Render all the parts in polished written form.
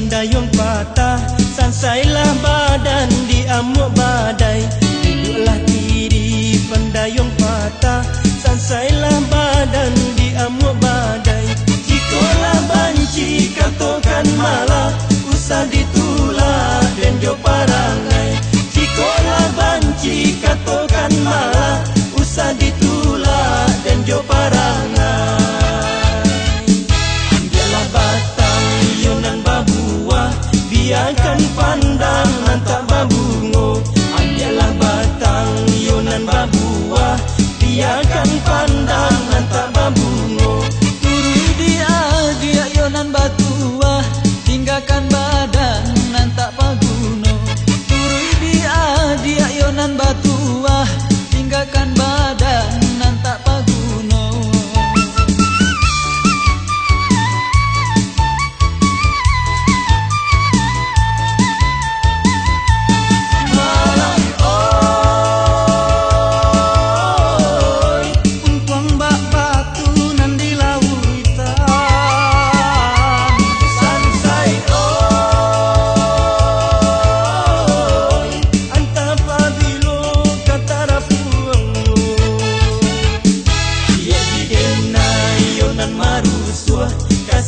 pandayung patah, sansailah badan di amuk badai. Duduklah diri pandayung patah, sansailah badan di amuk badai. Jikalau banci katakan malah, usah ditulak dan jo parangai. Jikalau banci katakan malah, usah ditulak dan jo parangai. Ambillah batang yonan babuah, biarkan pandang nantak babungo. Ambillah batang yonan babuah, biarkan pandang nantak babungo. Turui dia yonan batuah, tinggalkan badan nantak paguno. Turui dia yonan batuah, tinggalkan badan nantak paguno.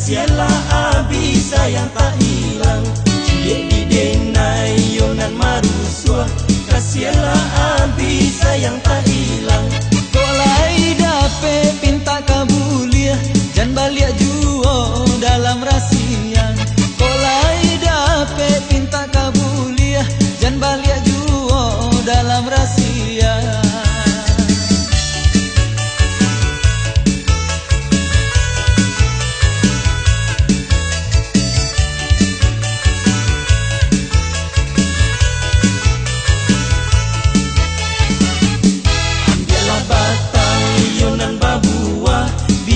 Kasihanlah abi sayang tak hilang, cie di denai yonan marusua. Kasihanlah abi sayang tak hilang. Kolai dape pinta kabulia, jan balik juo dalam rasian. Kolai dape pinta kabulia, jan balik juo dalam rasian.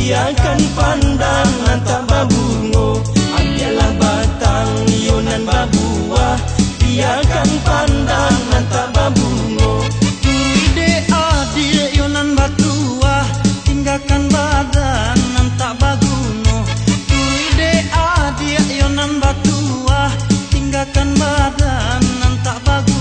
Biarkan pandang nantak babungo. Ambillah batang yonan babuah, biarkan pandang nantak babungo. Ide adil yonan batuah, tinggalkan badan nantak baguno. Ide adil yonan batuah, tinggalkan badan nantak baguno.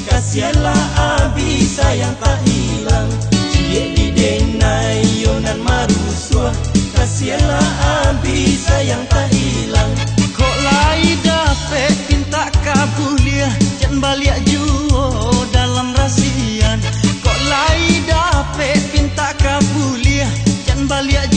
Kasihanlah abi sayang tak hilang, cie di denai yonan marusua. Kasihanlah abi sayang tak hilang. Kok lai dape pinta kabulia, jan balik juo dalam rasian. Kok lai dape pinta kabulia, jan balik